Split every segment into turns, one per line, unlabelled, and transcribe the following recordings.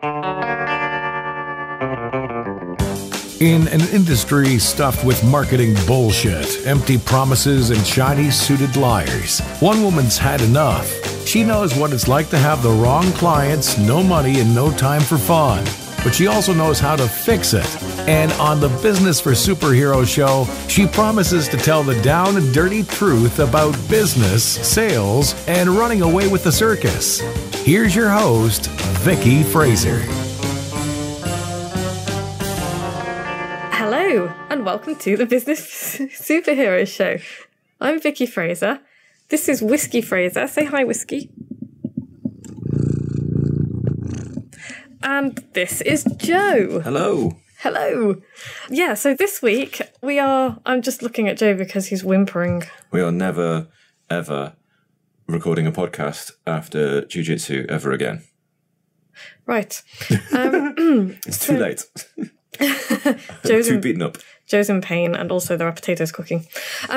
In an industry stuffed with marketing bullshit, empty promises, and shiny-suited liars, one woman's had enough. She knows what it's like to have the wrong clients, no money, and no time for fun. But she also knows how to fix it. And on the Business for Superheroes show, she promises to tell the down and dirty truth about business, sales, and running away with the circus. Here's your host, Vicky Fraser.
Hello, and welcome to the Business Superheroes Show. I'm Vicky Fraser. This is Whiskey Fraser. Say hi, Whiskey. And this is Joe.
Hello.
Hello. Yeah, so this week I'm just looking at Joe because he's whimpering.
We are never, ever recording a podcast after Jiu-Jitsu ever again.
Right.
It's too late.
Joe's
too beaten up.
Joe's in pain, and also there are potatoes cooking.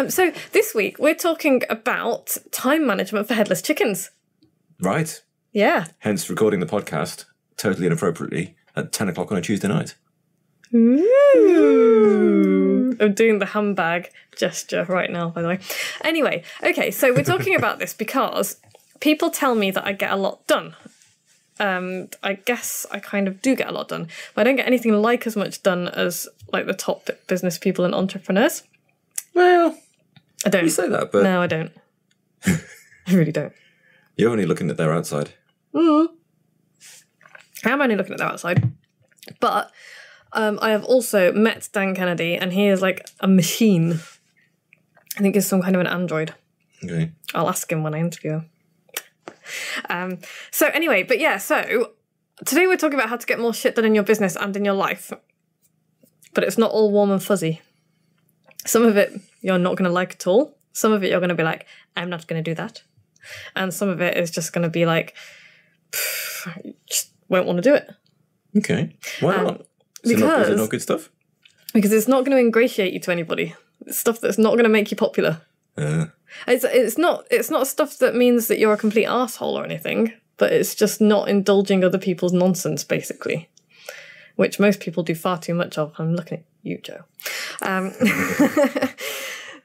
So this week we're talking about time management for headless chickens.
Right.
Yeah.
Hence recording the podcast totally inappropriately at 10 o'clock on a Tuesday night.
Ooh. I'm doing the handbag gesture right now, by the way. Anyway, okay, so we're talking about this because people tell me that I get a lot done. I guess I kind of do get a lot done, but I don't get anything like as much done as like the top business people and entrepreneurs.
Well,
I don't.
You say that, but...
No, I don't. I really don't.
You're only looking at their outside.
I'm only looking at their outside. But I have also met Dan Kennedy, and he is like a machine. I think he's some kind of an android.
Okay.
I'll ask him when I interview him. So anyway, but yeah, so today we're talking about how to get more shit done in your business and in your life. But it's not all warm and fuzzy. Some of it you're not going to like at all. Some of it you're going to be like, I'm not going to do that. And some of it is just going to be like, just won't want to do it.
Okay. Why not? Is it not good stuff?
Because it's not going to ingratiate you to anybody. It's stuff that's not going to make you popular. It's not stuff that means that you're a complete arsehole or anything, but it's just not indulging other people's nonsense, basically, which most people do far too much of. I'm looking at you, Joe.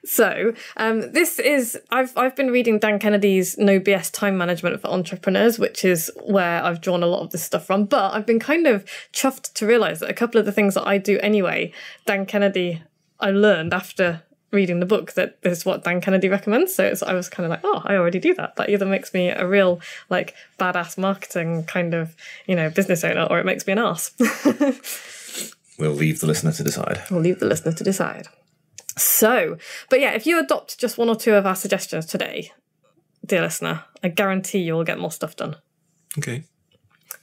So this is I've been reading Dan Kennedy's No BS Time Management for Entrepreneurs, which is where I've drawn a lot of this stuff from. But I've been kind of chuffed to realise that a couple of the things that I do anyway, Dan Kennedy, I learned after reading the book that this is what Dan Kennedy recommends. So I was kind of like, oh, I already do that. That either makes me a real like badass marketing kind of, business owner, or it makes me an arse.
We'll leave the listener to decide. So, but yeah, if you adopt just one or two of our suggestions today, dear listener, I guarantee you will get more stuff done. Okay.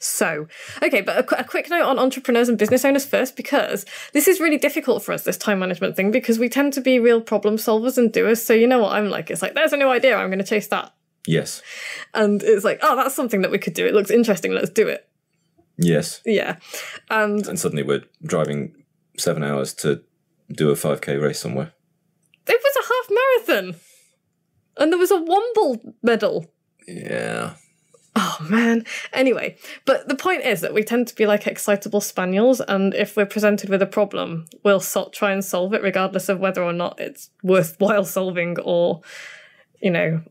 So, okay, but a quick note on entrepreneurs and business owners first, because this is really difficult for us, this time management thing, because we tend to be real problem solvers and doers. So you know what I'm like? It's like, there's a new idea, I'm going to chase that.
Yes.
And it's like, oh, that's something that we could do. It looks interesting, let's do it.
Yes.
Yeah. And
suddenly we're driving 7 hours to do a 5K race somewhere.
It was a half marathon. And there was a Womble medal.
Yeah.
Oh, man. Anyway, but the point is that we tend to be like excitable spaniels, and if we're presented with a problem, we'll try and solve it regardless of whether or not it's worthwhile solving or,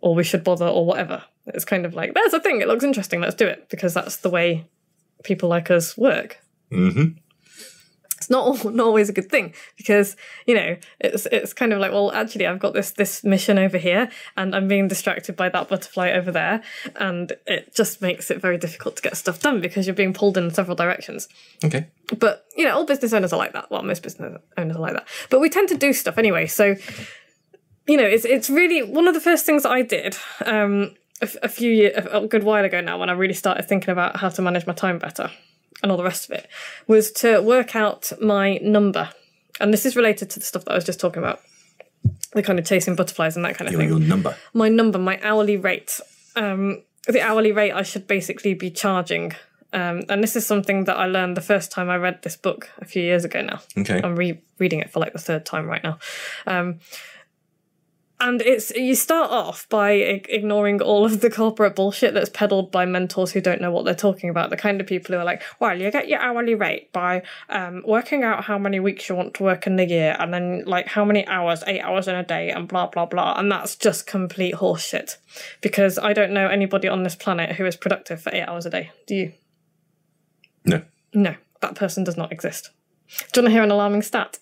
or we should bother or whatever. It's kind of like, there's a thing, it looks interesting, let's do it, because that's the way people like us work.
Mm-hmm.
It's not always a good thing, because, it's kind of like, well, actually, I've got this mission over here and I'm being distracted by that butterfly over there. And it just makes it very difficult to get stuff done because you're being pulled in several directions.
Okay.
But, all business owners are like that. Well, most business owners are like that. But we tend to do stuff anyway. So, it's really one of the first things that I did a good while ago now, when I really started thinking about how to manage my time better and all the rest of it, was to work out my number. And this is related to the stuff that I was just talking about, the kind of chasing butterflies and that kind of thing.
Your number.
My number, my hourly rate. The hourly rate I should basically be charging. And this is something that I learned the first time I read this book a few years ago now.
Okay.
I'm rereading it for like the third time right now. And you start off by ignoring all of the corporate bullshit that's peddled by mentors who don't know what they're talking about. The kind of people who are like, well, you get your hourly rate by working out how many weeks you want to work in the year, and then like how many hours, 8 hours in a day, and blah, blah, blah. And that's just complete horseshit. Because I don't know anybody on this planet who is productive for 8 hours a day. Do you?
No.
No, that person does not exist. Do you want to hear an alarming stat?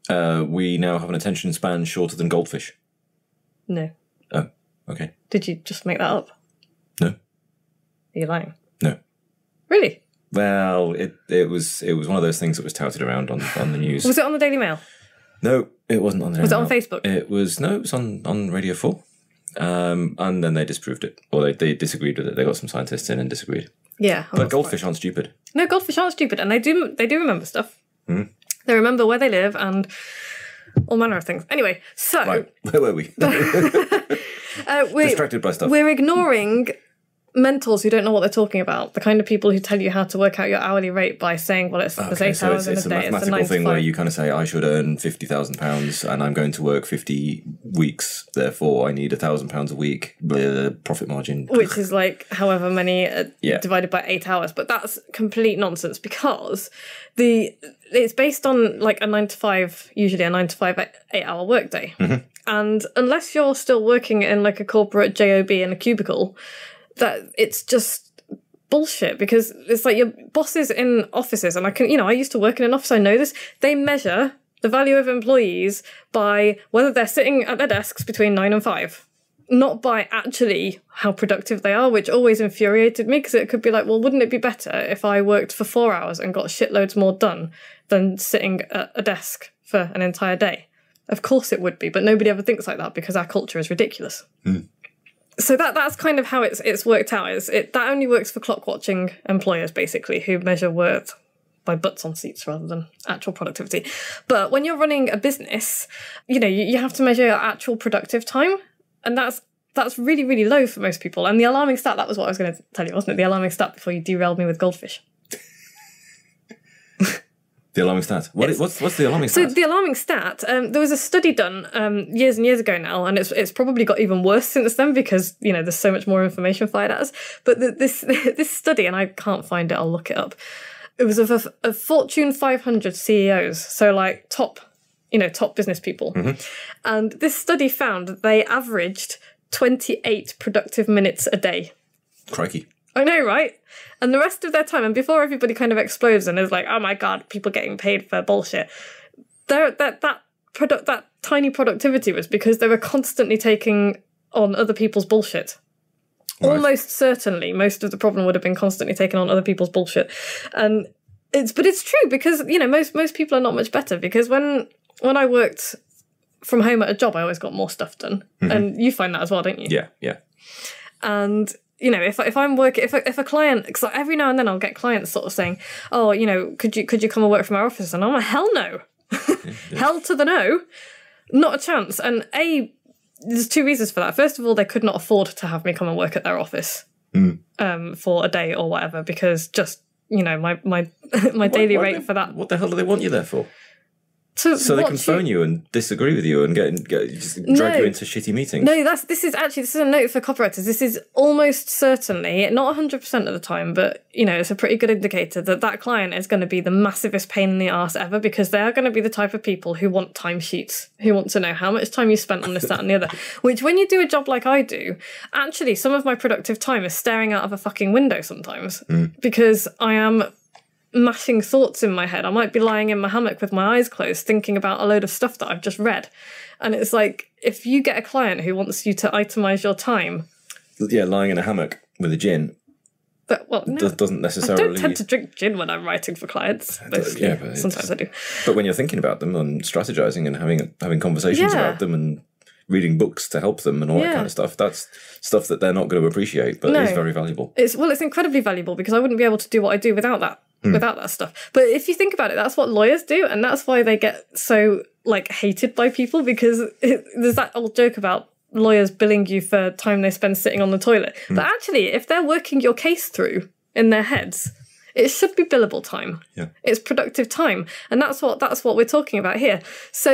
We now have an attention span shorter than goldfish.
No.
Oh, okay.
Did you just make that up?
No.
Are you lying?
No.
Really?
Well, it was one of those things that was touted around on the news.
Was it on the Daily Mail?
No, it wasn't on the Daily Mail.
Was it on Facebook?
It was on Radio 4. And then they disproved it. Or they disagreed with it. They got some scientists in and disagreed.
Yeah.
But goldfish aren't stupid.
No, goldfish aren't stupid, and they do remember stuff.
Mm.
They remember where they live and all manner of things. Anyway, so...
Right, where were we? Distracted by stuff.
We're ignoring mentors who don't know what they're talking about. The kind of people who tell you how to work out your hourly rate by saying, well, it's 8 hours in a day.
It's a mathematical thing where you kind of say, I should earn £50,000 and I'm going to work 50 weeks, therefore I need £1,000 a week, profit margin.
Which is like however many divided by 8 hours. But that's complete nonsense because it's based on like a 9 to 5, usually a 9 to 5 8-hour workday. Mm-hmm. And unless you're still working in like a corporate job in a cubicle, that it's just bullshit, because it's like your bosses in offices, and I used to work in an office, I know this, they measure the value of employees by whether they're sitting at their desks between 9 and 5, not by actually how productive they are, which always infuriated me, because it could be like, well, wouldn't it be better if I worked for 4 hours and got shitloads more done than sitting at a desk for an entire day? Of course it would be, but nobody ever thinks like that because our culture is ridiculous. Mm. So that's kind of how it's worked out. That only works for clock watching employers, basically, who measure worth by butts on seats rather than actual productivity. But when you're running a business, you have to measure your actual productive time, and that's really, really low for most people. And the alarming stat, that was what I was going to tell you, wasn't it? The alarming stat before you derailed me with goldfish.
The alarming stat. What's the alarming stat?
So the alarming stat, there was a study done years and years ago now, and it's probably got even worse since then because, there's so much more information fired at us. But this study, and I can't find it, I'll look it up. It was of Fortune 500 CEOs, so like top business people. Mm-hmm. And this study found that they averaged 28 productive minutes a day.
Crikey.
I know, right? And the rest of their time, and before everybody kind of explodes and is like, oh my God, people getting paid for bullshit, that tiny productivity was because they were constantly taking on other people's bullshit. Right. Almost certainly, most of the problem would have been constantly taking on other people's bullshit. And it's true because, most people are not much better, because when I worked from home at a job, I always got more stuff done. Mm-hmm. And you find that as well, don't you?
Yeah.
And if I'm working, if a client, because every now and then I'll get clients sort of saying, oh, could you come and work from our office? And I'm like, hell no. Hell to the no. Not a chance. And there's two reasons for that. First of all, they could not afford to have me come and work at their office for a day or whatever, because just, my daily rate for that.
What the hell do they want you there for? So they can phone you and disagree with you and just drag you into shitty meetings.
No, this is a note for copywriters. This is almost certainly, not 100% of the time, but it's a pretty good indicator that client is going to be the massivest pain in the arse ever, because they are going to be the type of people who want timesheets, who want to know how much time you spent on this, that, and the other. Which, when you do a job like I do, actually, some of my productive time is staring out of a fucking window sometimes, because I am mashing thoughts in my head. I might be lying in my hammock with my eyes closed thinking about a load of stuff that I've just read. And it's like, if you get a client who wants you to itemise your time...
Yeah, lying in a hammock with a gin doesn't necessarily...
I don't tend to drink gin when I'm writing for clients. But sometimes I do.
But when you're thinking about them and strategising and having conversations about them and reading books to help them and all that kind of stuff, that's stuff that they're not going to appreciate, but is very valuable.
It's incredibly valuable, because I wouldn't be able to do what I do without that. Without that stuff. But if you think about it, that's what lawyers do, and that's why they get so hated by people, because there's that old joke about lawyers billing you for time they spend sitting on the toilet. But actually, if they're working your case through in their heads, it should be billable time. Yeah. It's productive time, and that's what we're talking about here. So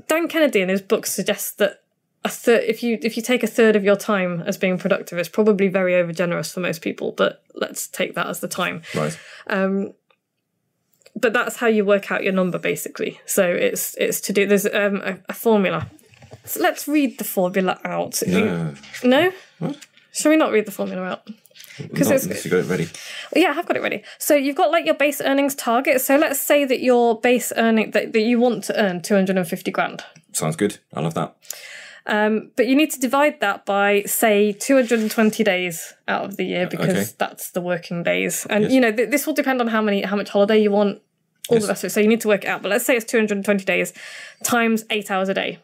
Dan Kennedy in his book suggests that if you take a third of your time as being productive, it's probably very overgenerous for most people, but let's take that as the time.
Right.
But that's how you work out your number, basically. So it's to do, there's a formula. So let's read the formula out. No?
What?
Shall we not read the formula out?
Unless you got it ready.
Yeah, I have got it ready. So you've got like your base earnings target. So let's say that your base earning, that you want to earn 250 grand.
Sounds good. I love that.
But you need to divide that by, say, 220 days out of the year, because that's the working days. And,
Yes.
you know, this will depend on how much holiday you want, all the rest of it. So you need to work it out. But let's say it's 220 days times 8 hours a day,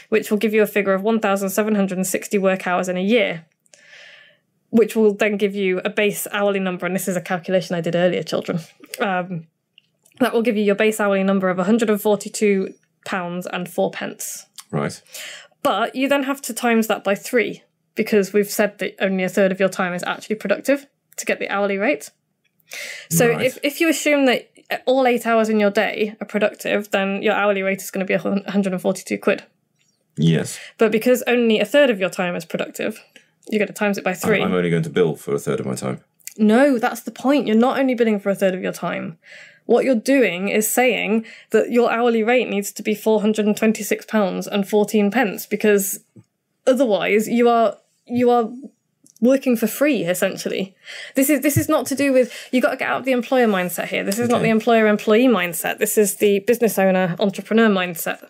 which will give you a figure of 1,760 work hours in a year, which will then give you a base hourly number. And this is a calculation I did earlier, children. That will give you your base hourly number of £142.04.
Right.
But you then have to times that by 3, because we've said that only a third of your time is actually productive to get the hourly rate. So
Right.
if you assume that all 8 hours in your day are productive, then your hourly rate is going to be 142 quid.
Yes.
But because only a third of your time is productive, you're going to times it by 3.
I'm only going to bill for a third of my time.
No, that's the point. You're not only billing for a third of your time. What you're doing is saying that your hourly rate needs to be £426.14, because otherwise you are working for free, essentially. This is not to do with, you got to get out of the employer mindset here. This is not the employer-employee mindset. This is the business owner, entrepreneur mindset.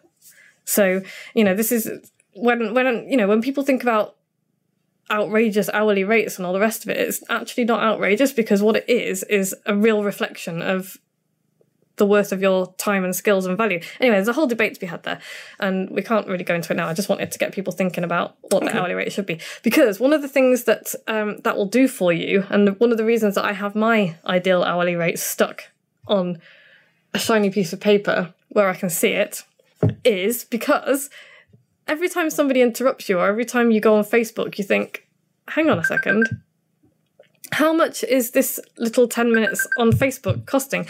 So, you know, this is when people think about outrageous hourly rates and all the rest of it, it's actually not outrageous, because what it is a real reflection of the worth of your time and skills and value. Anyway, there's a whole debate to be had there, and we can't really go into it now. I just wanted to get people thinking about what the hourly rate should be, because one of the things that that will do for you, and one of the reasons that I have my ideal hourly rate stuck on a shiny piece of paper where I can see it, is because every time somebody interrupts you, or every time you go on Facebook, you think, hang on a second, how much is this little 10 minutes on Facebook costing?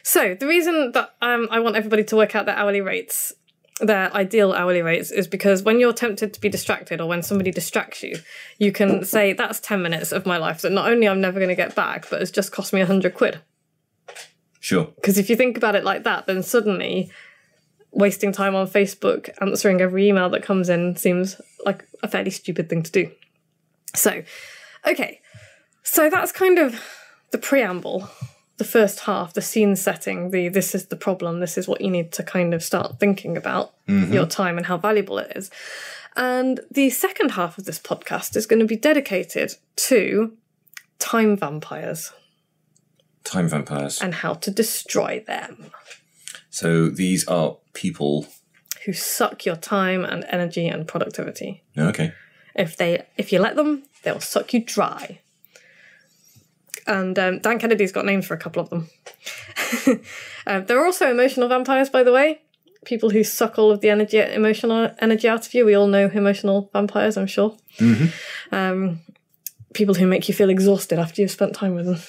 So the reason that I want everybody to work out their hourly rates, their ideal hourly rates, is because when you're tempted to be distracted, or when somebody distracts you, you can say, that's 10 minutes of my life that not only I'm never going to get back, but it's just cost me 100 quid.
Sure.
Because if you think about it like that, then suddenly wasting time on Facebook answering every email that comes in seems like a fairly stupid thing to do. So, okay. So that's kind of the preamble, the first half, the scene setting, this is the problem, this is what you need to kind of start thinking about your time and how valuable it is. And the second half of this podcast is going to be dedicated to time vampires.
Time vampires.
And how to destroy them.
So these are people
who suck your time and energy and productivity.
Okay.
If you let them, they'll suck you dry. And Dan Kennedy's got names for a couple of them. There are also emotional vampires, by the way. People who suck all of the emotional energy out of you. We all know emotional vampires, I'm sure. People who make you feel exhausted after you've spent time with them.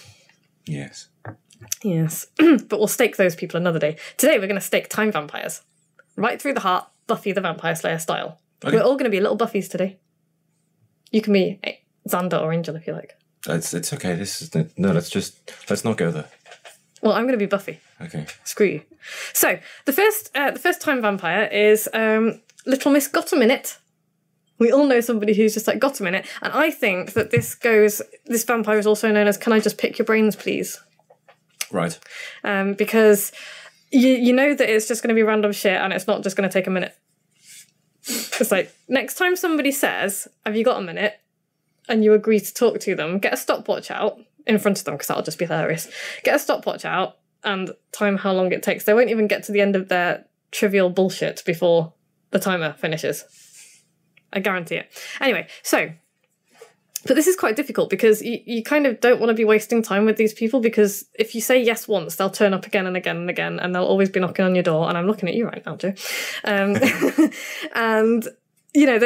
Yes.
Yes. But we'll stake those people another day. Today we're going to stake time vampires. Right through the heart, Buffy the Vampire Slayer style. Okay. We're all going to be little Buffys today. You can be Xander or Angel if you like.
It's okay. Let's not go there.
Well, I'm going to be Buffy.
Okay.
Screw you. So the first time vampire is Little Miss Got a Minute. We all know somebody who's just like got a minute, and I think that this vampire is also known as "Can I just pick your brains, please?"
Right.
Because you know that it's just going to be random shit, and it's not just going to take a minute. It's like, next time somebody says, "Have you got a minute?" and you agree to talk to them, get a stopwatch out in front of them, because that'll just be hilarious. Get a stopwatch out and time how long it takes. They won't even get to the end of their trivial bullshit before the timer finishes. I guarantee it. Anyway, but this is quite difficult, because you kind of don't want to be wasting time with these people, because if you say yes once, they'll turn up again and again and again, and they'll always be knocking on your door. And I'm looking at you right now, Joe. And you know,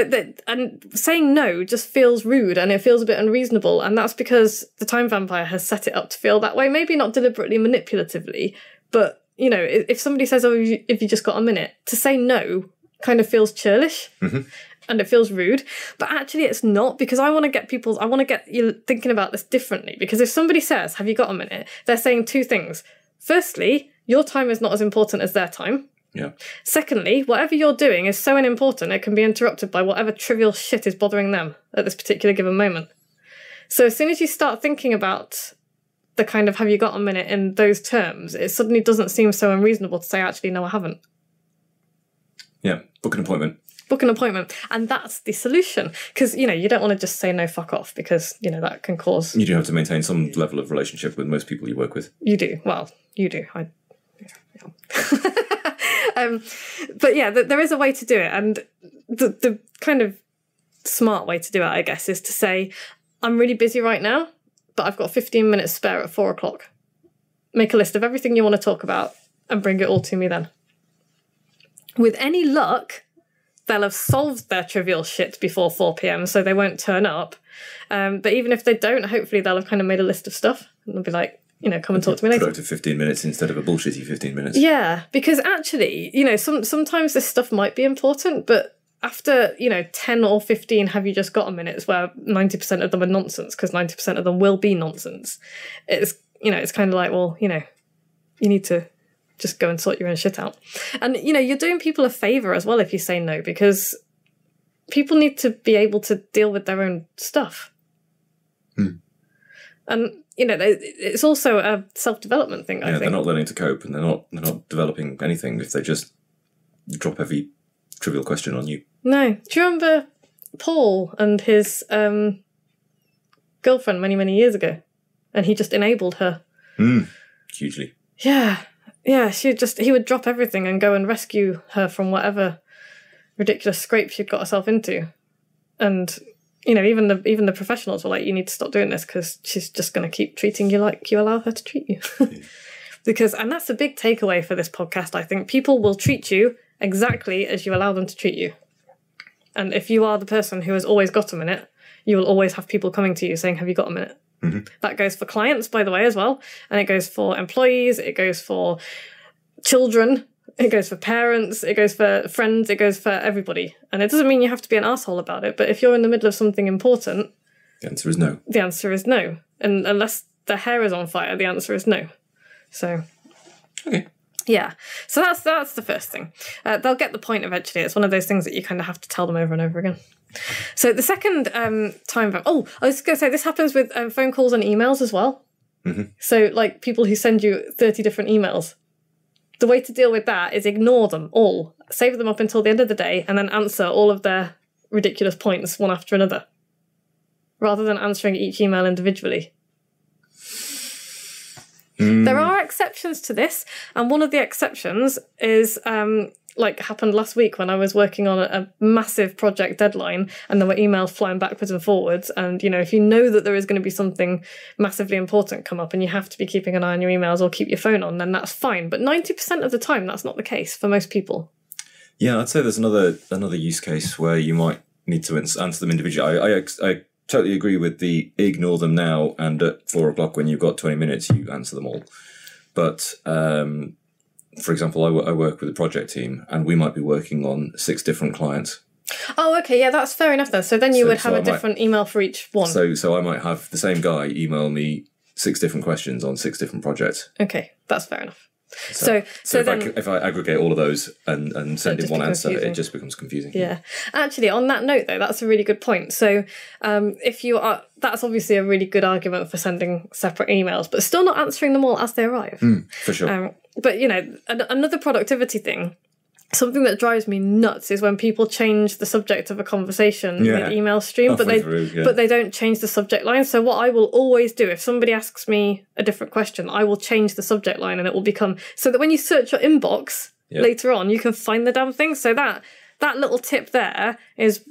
and saying no just feels rude, and it feels a bit unreasonable, and that's because the time vampire has set it up to feel that way. Maybe not deliberately, manipulatively, but you know, if somebody says, "Oh, if you just got a minute," to say no kind of feels churlish. And it feels rude, but actually it's not, because I want to get you thinking about this differently. Because if somebody says, have you got a minute? They're saying two things. Firstly, your time is not as important as their time.
Yeah.
Secondly, whatever you're doing is so unimportant, it can be interrupted by whatever trivial shit is bothering them at this particular given moment. So as soon as you start thinking about the kind of have you got a minute in those terms, it suddenly doesn't seem so unreasonable to say, actually, no, I haven't.
Yeah, book an appointment.
Book an appointment. And that's the solution. Because, you don't want to just say no, fuck off, because, that can cause...
You do have to maintain some level of relationship with most people you work with.
You do. Well, you do. But yeah, there is a way to do it. And the kind of smart way to do it, I guess, is to say, I'm really busy right now, but I've got 15 minutes spare at 4 o'clock. Make a list of everything you want to talk about and bring it all to me then. With any luck, they'll have solved their trivial shit before 4 p.m, so they won't turn up. But even if they don't, hopefully they'll have kind of made a list of stuff. And they'll be like, come and talk to me later.
Productive 15 minutes instead of a bullshitty 15 minutes.
Yeah, because actually, sometimes this stuff might be important, but after, 10 or 15 have you just got a minutes where 90% of them are nonsense, because 90% of them will be nonsense. It's kind of like, well, you need to just go and sort your own shit out. And, you're doing people a favour as well if you say no, because people need to be able to deal with their own stuff. And, it's also a self-development thing, I think.
They're not learning to cope, and they're not developing anything if they just drop every trivial question on you.
No. Do you remember Paul and his girlfriend many, many years ago? And he just enabled her.
Hugely.
Yeah. Yeah, he would drop everything and go and rescue her from whatever ridiculous scrape she'd got herself into. And, even the professionals were like, you need to stop doing this because she's just going to keep treating you like you allow her to treat you. And that's a big takeaway for this podcast, I think. People will treat you exactly as you allow them to treat you. And if you are the person who has always got a minute, you will always have people coming to you saying, have you got a minute? That goes for clients, by the way, as well. And it goes for employees, it goes for children, it goes for parents, it goes for friends, it goes for everybody. And it doesn't mean you have to be an asshole about it, but if you're in the middle of something important...
The answer is no.
The answer is no. And unless the hair is on fire, the answer is no. So...
Okay.
Yeah. So that's the first thing. They'll get the point eventually. It's one of those things that you kind of have to tell them over and over again. So the second time... I was going to say, this happens with phone calls and emails as well. So, like, people who send you 30 different emails. The way to deal with that is ignore them all. Save them up until the end of the day and then answer all of their ridiculous points one after another. Rather than answering each email individually. There are exceptions to this, and one of the exceptions is happened last week when I was working on a massive project deadline and there were emails flying backwards and forwards, and if you know that there is going to be something massively important come up and you have to be keeping an eye on your emails or keep your phone on, then that's fine. But 90% of the time that's not the case for most people.
Yeah, I'd say there's another use case where you might need to answer them individually. I totally agree with the ignore them now, and at 4 o'clock when you've got 20 minutes, you answer them all. But, for example, I work with a project team, and we might be working on 6 different clients.
Oh, okay, yeah, that's fair enough then. So then you would have a different email for each one.
So I might have the same guy email me 6 different questions on 6 different projects.
Okay, that's fair enough.
So if I aggregate all of those and send in one answer, it just becomes confusing.
Yeah. Actually, on that note, though, that's a really good point. So that's obviously a really good argument for sending separate emails, but still not answering them all as they arrive.
For sure.
But, another productivity thing, something that drives me nuts is when people change the subject of a conversation mid-email stream, but they don't change the subject line. So what I will always do, if somebody asks me a different question, I will change the subject line and it will become... So that when you search your inbox later on, you can find the damn thing. So that little tip there is,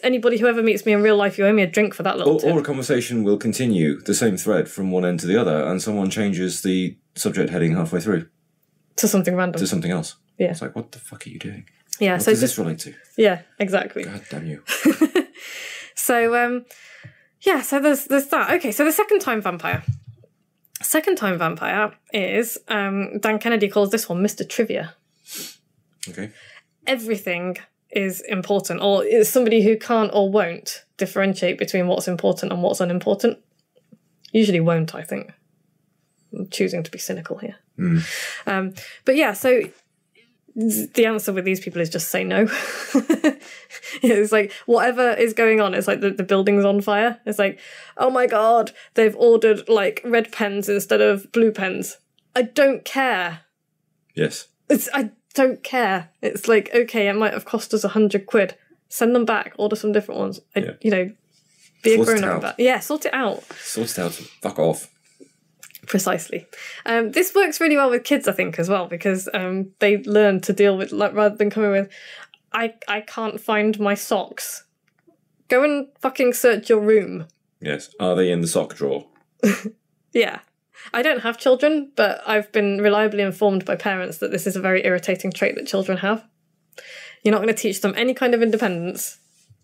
anybody who ever meets me in real life, you owe me a drink for that little tip.
Or a conversation will continue the same thread from one end to the other and someone changes the subject heading halfway through.
To something random.
To something else.
Yeah.
It's like, what the fuck are you doing?
Yeah.
What does this relate to?
Yeah, exactly.
God damn you.
So there's that. Okay, so the second time vampire. Second time vampire is, Dan Kennedy calls this one Mr. Trivia.
Okay.
everything is important, or is somebody who can't or won't differentiate between what's important and what's unimportant. Usually won't, I think. I'm choosing to be cynical here. But yeah, so the answer with these people is just say no. It's like whatever is going on, it's like the building's on fire. It's like, oh my God, they've ordered like red pens instead of blue pens. I don't care.
Yes.
I don't care. It's like, okay, it might have cost us £100. Send them back, order some different ones. You know, be a grown up about it. Yeah, sort it out.
Sort it out. Fuck off.
Precisely. This works really well with kids, I think, as well, because they learn to deal with, like, rather than coming with, I can't find my socks. Go and fucking search your room.
Yes. Are they in the sock drawer?
Yeah. I don't have children, but I've been reliably informed by parents that this is a very irritating trait that children have. You're not going to teach them any kind of independence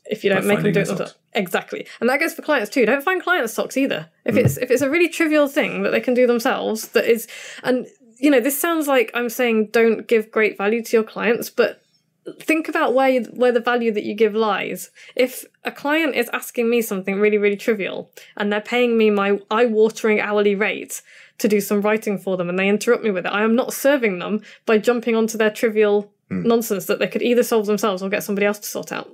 if you don't make them do it themselves. Exactly. And that goes for clients too. Don't find clients socks either. If it's a really trivial thing that they can do themselves, that is, and you know, this sounds like I'm saying don't give great value to your clients, but think about where the value that you give lies. If a client is asking me something really, really trivial and they're paying me my eye-watering hourly rate to do some writing for them and they interrupt me with it, I am not serving them by jumping onto their trivial nonsense that they could either solve themselves or get somebody else to sort out.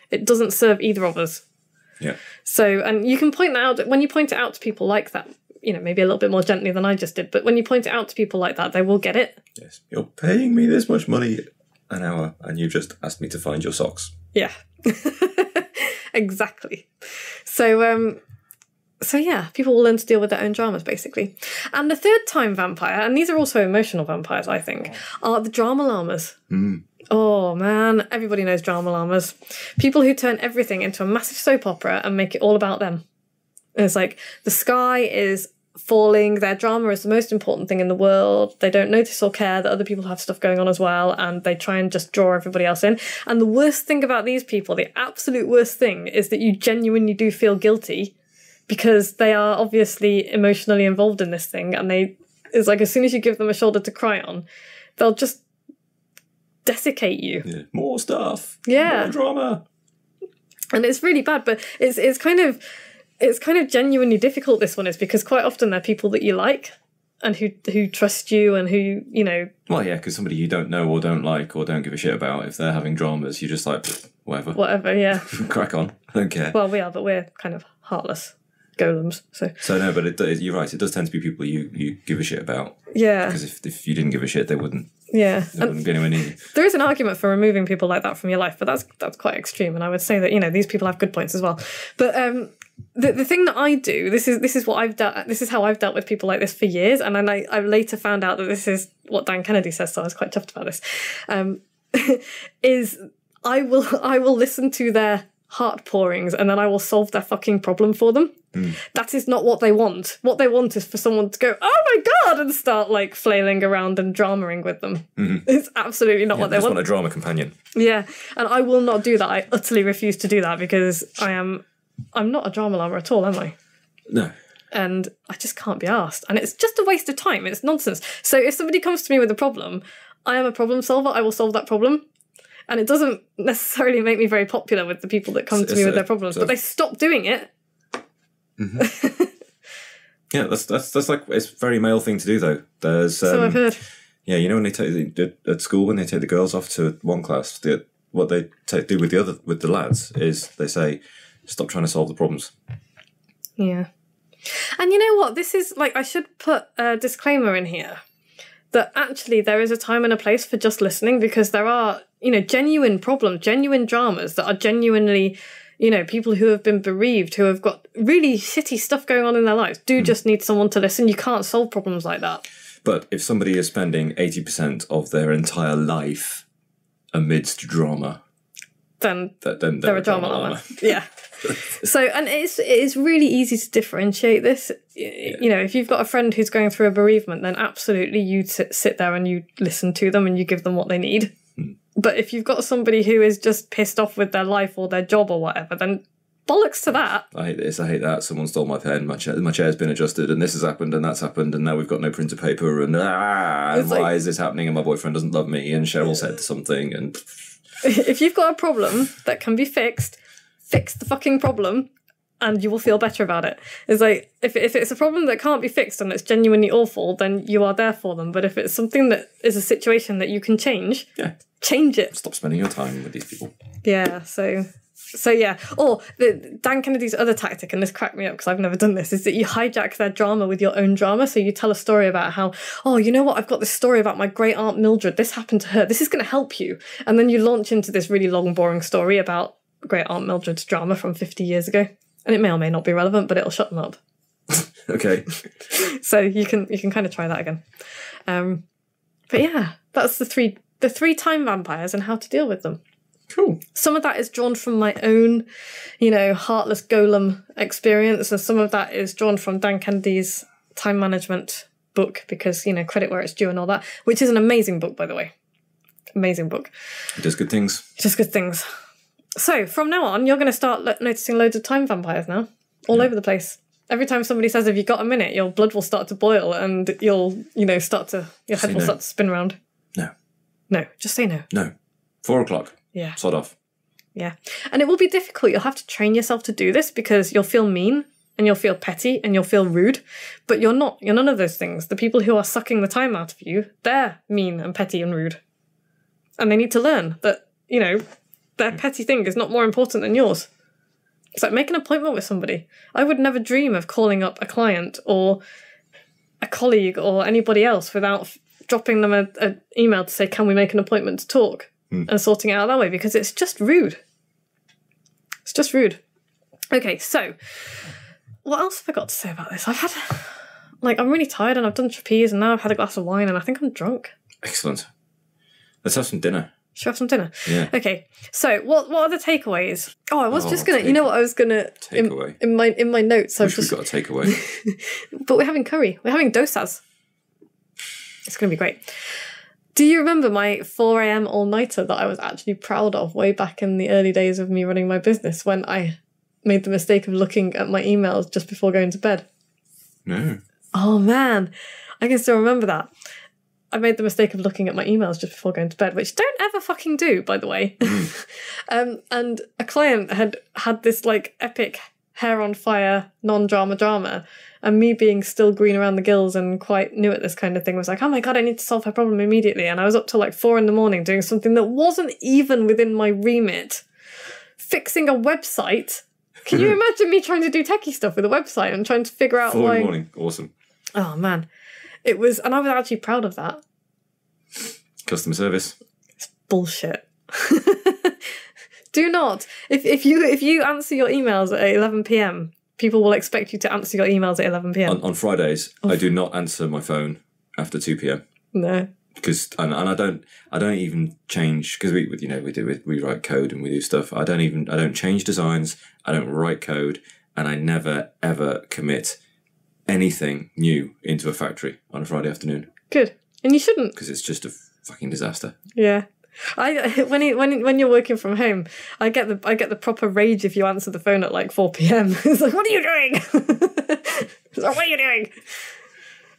It doesn't serve either of us.
Yeah.
So, and you can point that out, when you point it out to people like that, you know, maybe a little bit more gently than I just did, but when you point it out to people like that, they will get it.
Yes. You're paying me this much money an hour and you just asked me to find your socks.
Yeah. Exactly. So yeah, people will learn to deal with their own dramas, basically. And the third time vampire, and these are also emotional vampires, I think, are the drama llamas. Oh, man. Everybody knows drama llamas. People who turn everything into a massive soap opera and make it all about them. And it's like, the sky is falling. Their drama is the most important thing in the world. They don't notice or care that other people have stuff going on as well, and they try and just draw everybody else in. And the worst thing about these people, the absolute worst thing, is that you genuinely do feel guilty because they are obviously emotionally involved in this thing, and it's like as soon as you give them a shoulder to cry on, they'll just desiccate you.
Yeah. More stuff.
Yeah.
More drama.
And it's really bad, but it's kind of genuinely difficult, this one is, because quite often they're people that you like and who trust you and who, you know...
Well, yeah, because somebody you don't know or don't like or don't give a shit about, if they're having dramas, you're just like, whatever.
Whatever, yeah.
Crack on. I don't care.
Well, we are, but we're kind of heartless golems, so
no, but you're right, it does tend to be people you give a shit about.
Yeah.
Because if you didn't give a shit, they wouldn't.
Yeah.
They wouldn't be anywhere near you.
There is an argument for removing people like that from your life, but that's quite extreme, and I would say that, you know, these people have good points as well. But the thing that I do, this is how I've dealt with people like this for years, and then I later found out that this is what Dan Kennedy says, so I was quite chuffed about this. Is I will listen to their heart pourings and then I will solve their fucking problem for them. That is not what they want. What they want is for someone to go, oh my God, and start like flailing around and dramaing with them. It's absolutely not what they want.
They just want a drama companion.
Yeah, and I will not do that. I utterly refuse to do that because I'm not a drama llama at all, am I?
No.
And I just can't be arsed. And it's just a waste of time. It's nonsense. So if somebody comes to me with a problem, I am a problem solver. I will solve that problem. And it doesn't necessarily make me very popular with the people that come to me with their problems, but they stop doing it.
Yeah, that's like, it's a very male thing to do, though. There's
so I've heard.
Yeah, you know when they take at school, when they take the girls off to one class, what they do with the lads is they say, stop trying to solve the problems.
Yeah. And you know what? This is like, I should put a disclaimer in here that actually there is a time and a place for just listening, because there are, you know, genuine problems, genuine dramas that are genuinely, you know, people who have been bereaved, who have got really shitty stuff going on in their lives, do just need someone to listen. You can't solve problems like that. But
if somebody is spending 80% of their entire life amidst drama,
then they're a drama llama. Yeah. So, and it's really easy to differentiate this. You know, if you've got a friend who's going through a bereavement, then absolutely you sit there and you listen to them and you give them what they need. But if you've got somebody who is just pissed off with their life or their job or whatever, then bollocks to that.
I hate this, I hate that. Someone stole my pen, my chair's been adjusted, and this has happened, and that's happened, and now we've got no printer paper, and why is this happening, and my boyfriend doesn't love me, and Cheryl said something, and...
If you've got a problem that can be fixed, fix the fucking problem, and you will feel better about it. It's like, if it's a problem that can't be fixed and it's genuinely awful, then you are there for them. But if it's something that is a situation that you can change, change it.
Stop spending your time with these people.
Yeah, so yeah. Or Dan Kennedy's other tactic, and this cracked me up because I've never done this, is that you hijack their drama with your own drama. So you tell a story about how, oh, you know what, I've got this story about my great aunt Mildred. This happened to her. This is going to help you. And then you launch into this really long, boring story about great aunt Mildred's drama from 50 years ago. And it may or may not be relevant, but it'll shut them up.
Okay.
So you can kind of try that again. But yeah, that's the three time vampires and how to deal with them.
Cool.
Some of that is drawn from my own, heartless golem experience, and some of that is drawn from Dan Kennedy's time management book, because, credit where it's due and all that, which is an amazing book, by the way. Amazing book.
It does good things.
Just good things. So, from now on, you're going to start noticing loads of time vampires now, all over the place. Every time somebody says, have you got a minute, your blood will start to boil and you'll, your head will start to spin around.
No.
No, just say no.
No. 4 o'clock.
Yeah.
Sod off.
Yeah. And it will be difficult. You'll have to train yourself to do this because you'll feel mean and you'll feel petty and you'll feel rude. But you're not. You're none of those things. The people who are sucking the time out of you, they're mean and petty and rude. And they need to learn that, their petty thing is not more important than yours. It's like, make an appointment with somebody. I would never dream of calling up a client or a colleague or anybody else without dropping them an email to say, can we make an appointment to talk? And sorting it out that way, because it's just rude. It's just rude. Okay, so what else have I got to say about this? I'm really tired and I've done trapeze and now I've had a glass of wine and I think I'm drunk.
Excellent. Let's have some dinner.
Should we have some dinner?
Yeah.
Okay. So what are the takeaways? Oh, I was just gonna. You know what I was gonna
takeaway
in my notes.
We've got a takeaway.
But we're having curry. We're having dosas. It's gonna be great. Do you remember my 4 a.m. all-nighter that I was actually proud of way back in the early days of me running my business, when I made the mistake of looking at my emails just before going to bed?
No.
Oh man, I can still remember that. I made the mistake of looking at my emails just before going to bed, which don't ever fucking do, by the way. And a client had this epic hair on fire, drama, and me being still green around the gills and quite new at this kind of thing was like, oh my God, I need to solve her problem immediately. And I was up till 4 a.m. doing something that wasn't even within my remit. Fixing a website. Can you imagine me trying to do techie stuff with a website and trying to figure out
4 a.m, awesome.
Oh man. It was, and I was actually proud of that.
Customer service.
It's bullshit. Do not. If you answer your emails at 11 p.m, people will expect you to answer your emails at 11 p.m.
On Fridays, I do not answer my phone after 2 p.m.
No.
Because and I don't even change, because we write code and we do stuff. I don't change designs. I don't write code, and I never ever commit anything new into a factory on a Friday afternoon.
Good. And you shouldn't.
Because it's just a fucking disaster.
Yeah. When you're working from home, I get the proper rage if you answer the phone at 4 p.m. It's like, what are you doing? It's like, what are you doing?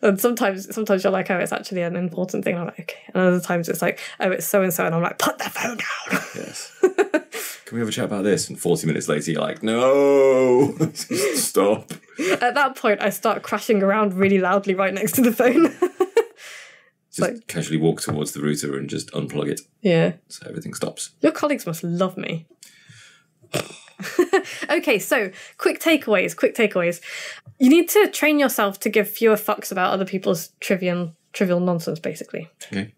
And sometimes you're like, oh, it's actually an important thing. And I'm like, okay. And other times it's like, oh, it's so and so, and I'm like, put the phone down.
Yes. Can we have a chat about this? And 40 minutes later, you're like, no, stop.
At that point, I start crashing around really loudly right next to the phone.
Just casually walk towards the router and just unplug it.
Yeah.
So everything stops.
Your colleagues must love me. Okay, so quick takeaways. You need to train yourself to give fewer fucks about other people's trivial nonsense, basically.
Okay.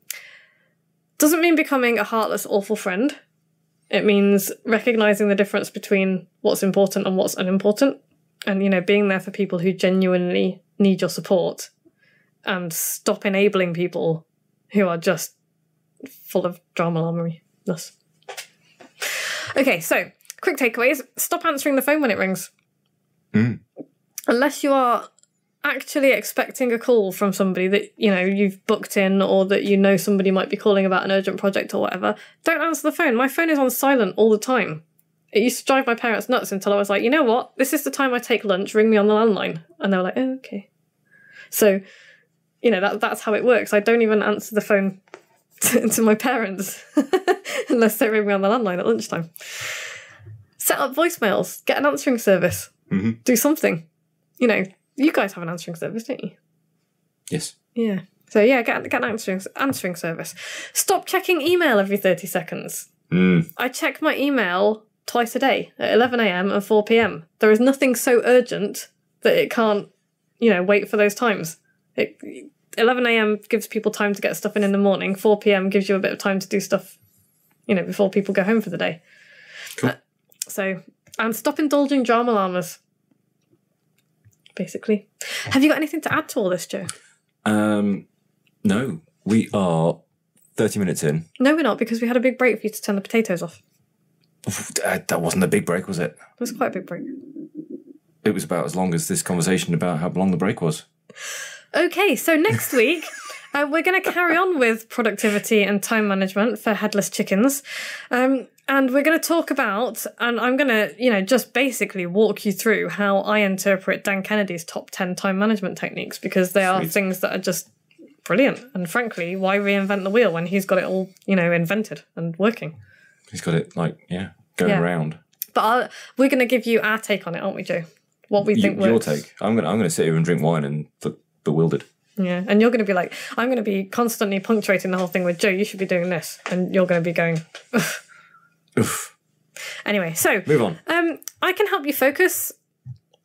Doesn't mean becoming a heartless, awful friend. It means recognizing the difference between what's important and what's unimportant. And, being there for people who genuinely need your support. And stop enabling people who are just full of drama-llamery-ness. Okay, so, quick takeaways. Stop answering the phone when it rings. Unless you are actually expecting a call from somebody that, you've booked in, or that somebody might be calling about an urgent project or whatever, don't answer the phone. My phone is on silent all the time. It used to drive my parents nuts until I was like, you know what? This is the time I take lunch. Ring me on the landline. And they were like, oh, okay. So, you know, that's how it works. I don't even answer the phone to my parents unless they ring me on the landline at lunchtime. Set up voicemails. Get an answering service.
Mm-hmm.
Do something. You know, you guys have an answering service, don't you?
Yes.
Yeah. So, yeah, get an answering service. Stop checking email every 30 seconds. I check my email twice a day at 11 a.m. and 4 p.m. There is nothing so urgent that it can't, you know, wait for those times. 11 a.m. gives people time to get stuff in the morning. 4 p.m. gives you a bit of time to do stuff, you know, before people go home for the day.
Cool.
And stop indulging drama llamas, basically. Have you got anything to add to all this, Joe?
No. We are 30 minutes in.
No, we're not, because we had a big break for you to turn the potatoes off.
That wasn't a big break, was it?
It was quite a big break.
It was about as long as this conversation about how long the break was.
Okay, so next week, we're going to carry on with productivity and time management for headless chickens. And we're going to talk about, and I'm going to, you know, just basically walk you through how I interpret Dan Kennedy's top 10 time management techniques, because they are things that are just brilliant. And frankly, why reinvent the wheel when he's got it all, you know, invented and working?
He's got it, like, going around. But
we're going to give you our take on it, aren't we, Joe? What we think works.
Your take. I'm going to sit here and drink wine and look bewildered.
Yeah, and you're going to be like, I'm going to be constantly punctuating the whole thing with, Joe, you should be doing this. And you're going to be going, ugh.
Oof.
Anyway, so
move on.
I can help you focus.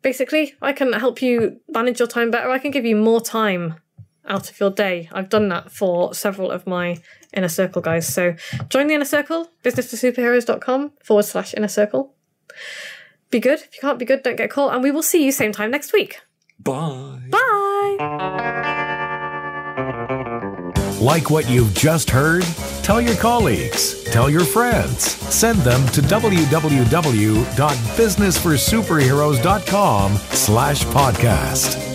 Basically, I can help you manage your time better. I can give you more time out of your day. I've done that for several of my Inner Circle guys. So join the Inner Circle, businessforsuperheroes.com/Inner Circle. Be good. If you can't be good, don't get caught. And we will see you same time next week.
Bye.
Bye. Like what you've just heard? Tell your colleagues, tell your friends, send them to www.businessforsuperheroes.com/podcast.